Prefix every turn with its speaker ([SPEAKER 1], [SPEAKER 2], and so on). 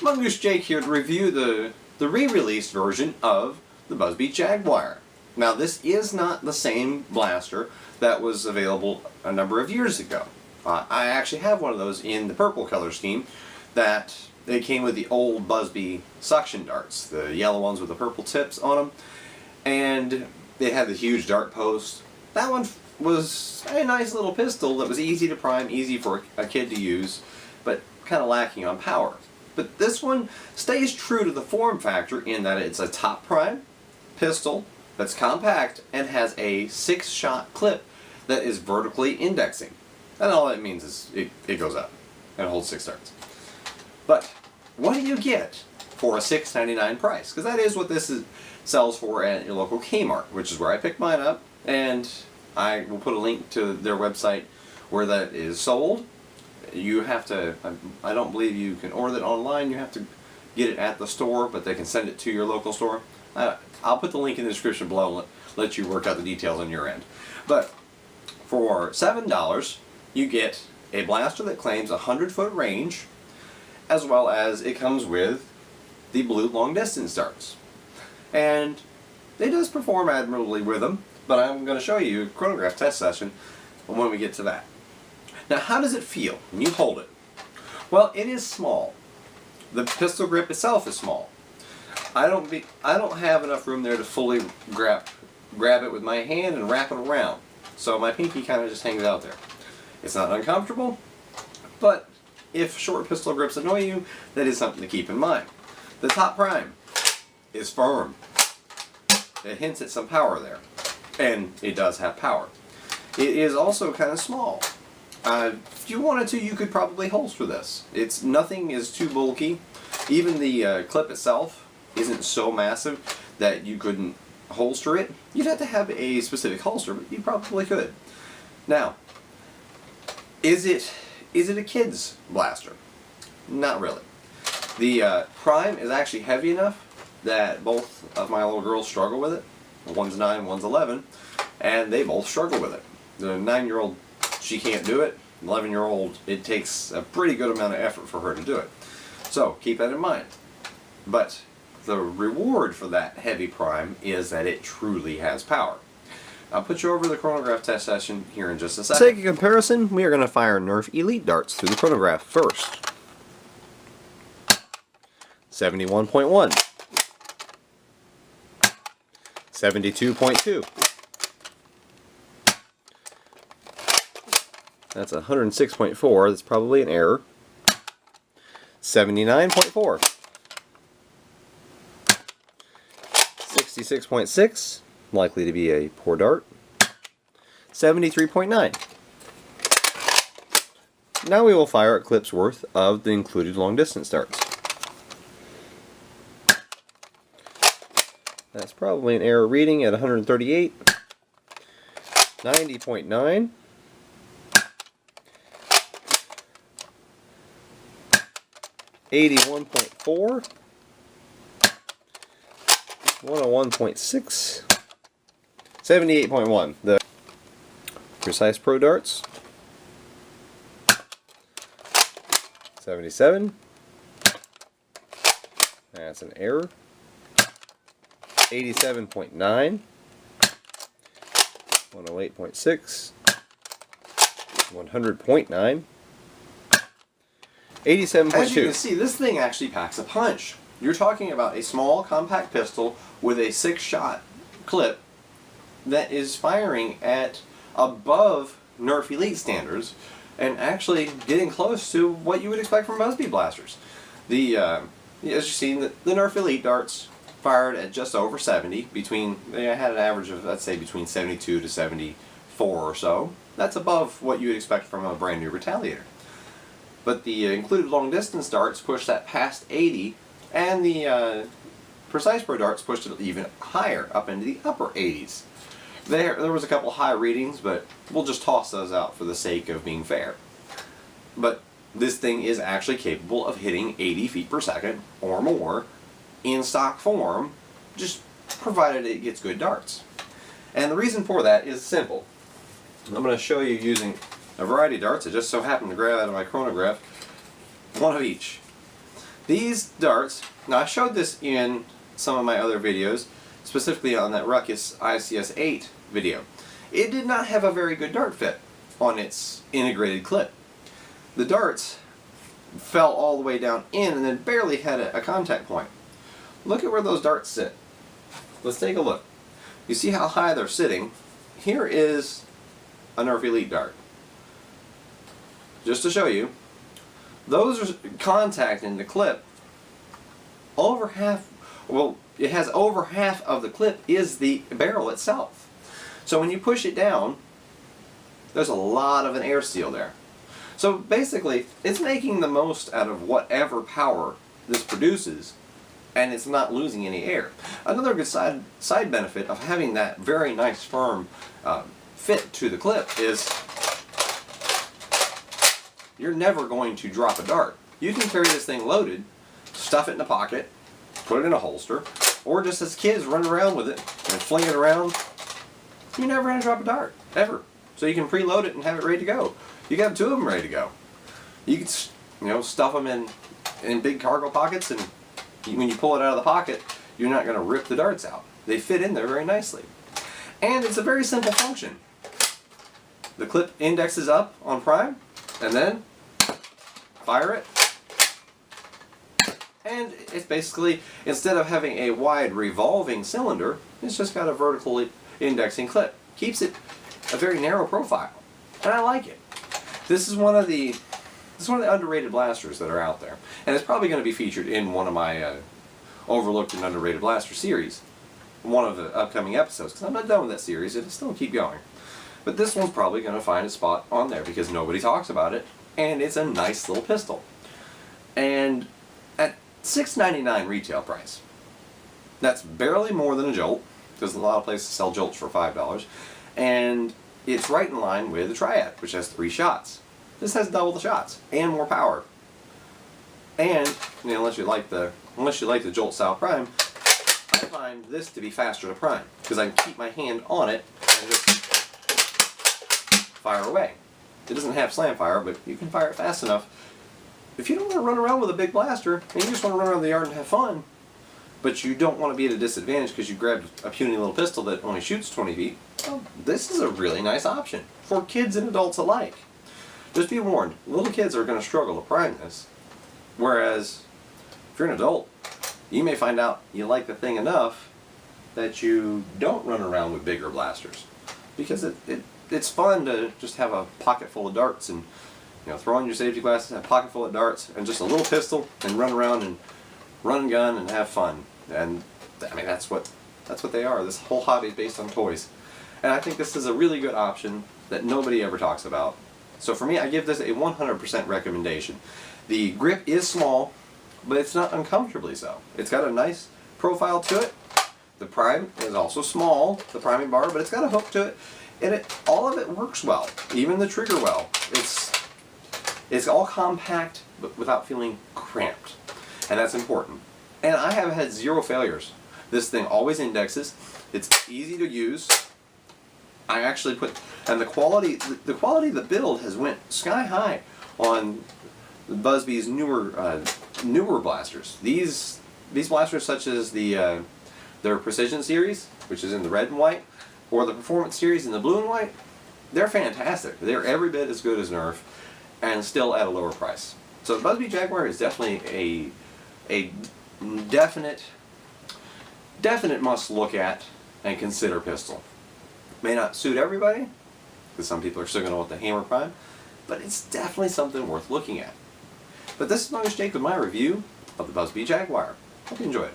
[SPEAKER 1] Mongoose Jake here to review the re-released version of the Buzz Bee Jaguar. Now this is not the same blaster that was available a number of years ago. I actually have one of those in the purple color scheme that they came with the old Buzz Bee suction darts, the yellow ones with the purple tips on them, and they had the huge dart post. That one was a nice little pistol that was easy to prime, easy for a kid to use, but kind of lacking on power. But this one stays true to the form factor in that it's a top prime pistol that's compact and has a 6-shot clip that is vertically indexing. And all that means is it goes up and holds 6 darts. But what do you get for a $6.99 price? Because that is what this sells for at your local Kmart, which is where I picked mine up, and I will put a link to their website where that is sold. You have to, I don't believe you can order it online, you have to get it at the store, but they can send it to your local store. I'll put the link in the description below and let you work out the details on your end. But for $7, you get a blaster that claims a 100-foot range, as well as it comes with the blue long distance darts. And it does perform admirably with them, but I'm going to show you a chronograph test session when we get to that. Now, how does it feel when you hold it? Well, it is small. The pistol grip itself is small. I don't have enough room there to fully grab it with my hand and wrap it around. So my pinky kind of just hangs out there. It's not uncomfortable, but if short pistol grips annoy you, that is something to keep in mind. The top prime is firm. It hints at some power there, and it does have power. It is also kind of small. If you wanted to, you could probably holster this. Nothing is too bulky. Even the clip itself isn't so massive that you couldn't holster it. You'd have to have a specific holster, but you probably could. Now, is it a kid's blaster? Not really. The prime is actually heavy enough that both of my little girls struggle with it. One's 9, one's 11, and they both struggle with it. The 9-year-old, she can't do it. 11-year-old, it takes a pretty good amount of effort for her to do it. So keep that in mind. But the reward for that heavy prime is that it truly has power. I'll put you over the chronograph test session here in just a second. To take a comparison, we are going to fire Nerf Elite darts through the chronograph first. 71.1. 72.2. That's 106.4. That's probably an error. 79.4. 66.6. Likely to be a poor dart. 73.9. Now we will fire a clip's worth of the included long distance darts. That's probably an error reading at 138. 90.9. 81.4. 101.6. 78.1. The Precise Pro darts. 77. That's an error. 87.9. 108.6. 100.9. 87.2. As you can see, this thing actually packs a punch. You're talking about a small compact pistol with a 6-shot clip that is firing at above Nerf Elite standards and actually getting close to what you would expect from Buzz Bee blasters. As you've seen, the Nerf Elite darts fired at just over 70. They had an average of, let's say, between 72 to 74 or so. That's above what you would expect from a brand new Retaliator. But the included long distance darts pushed that past 80, and the Precise Pro darts pushed it even higher, up into the upper 80s. There was a couple high readings, but we'll just toss those out for the sake of being fair. But this thing is actually capable of hitting 80 feet per second or more in stock form, just provided it gets good darts. And the reason for that is simple. I'm going to show you using a variety of darts. I just so happened to grab out of my chronograph one of each. These darts, now I showed this in some of my other videos, specifically on that Ruckus ICS-8 video. It did not have a very good dart fit on its integrated clip. The darts fell all the way down in and then barely had a contact point. Look at where those darts sit. Let's take a look. You see how high they're sitting? Here is a Nerf Elite dart. Just to show you, those are contacting the clip. Over half, well, it has over half of the clip is the barrel itself. So when you push it down, there's a lot of an air seal there. So basically, it's making the most out of whatever power this produces, and it's not losing any air. Another good side benefit of having that very nice firm fit to the clip is you're never going to drop a dart. You can carry this thing loaded, stuff it in a pocket, put it in a holster, or just as kids run around with it and fling it around. You're never going to drop a dart, ever. So you can preload it and have it ready to go. You can have two of them ready to go. You can, stuff them in big cargo pockets, and when you pull it out of the pocket, you're not going to rip the darts out. They fit in there very nicely. And it's a very simple function. The clip indexes up on prime, and then fire it. And it's basically, instead of having a wide revolving cylinder, it's just got a vertical indexing clip. Keeps it a very narrow profile, and I like it. This is one of the underrated blasters that are out there, and it's probably going to be featured in one of my overlooked and underrated blaster series, one of the upcoming episodes, because I'm not done with that series. It'll still keep going, but this one's probably going to find a spot on there because nobody talks about it, and it's a nice little pistol. And at $6.99 retail price, that's barely more than a Jolt, because a lot of places sell Jolts for $5, and it's right in line with the Triad, which has 3 shots. This has double the shots and more power. And unless you like the Jolt style prime, I find this to be faster to prime because I can keep my hand on it and just fire away. It doesn't have slam fire, but you can fire it fast enough. If you don't want to run around with a big blaster and you just want to run around the yard and have fun, but you don't want to be at a disadvantage because you grabbed a puny little pistol that only shoots 20 feet, well, this is a really nice option for kids and adults alike. Just be warned, little kids are going to struggle to prime this, whereas if you're an adult, you may find out you like the thing enough that you don't run around with bigger blasters, because it's fun to just have a pocket full of darts and throw on your safety glasses, have a pocket full of darts and just a little pistol and run around and run and gun and have fun. And I mean, that's what they are. This whole hobby is based on toys, and I think this is a really good option that nobody ever talks about. So for me, I give this a 100% recommendation. The grip is small, but it's not uncomfortably so. It's got a nice profile to it. The prime is also small, the priming bar, but it's got a hook to it, and all of it works well, even the trigger well. It's all compact, but without feeling cramped, and that's important. And I have had 0 failures. This thing always indexes. It's easy to use. I actually and the quality of the build has went sky high on the Buzz Bee's newer blasters. These blasters, such as their Precision series, which is in the red and white, or the Performance series in the blue and white, they're fantastic. They're every bit as good as Nerf, and still at a lower price. So the Buzz Bee Jaguar is definitely a definite must look at and consider pistol. May not suit everybody, because some people are still going to want the hammer prime, but it's definitely something worth looking at. But this is Youngest Jake with my review of the Buzz Bee Jaguar. Hope you enjoyed it.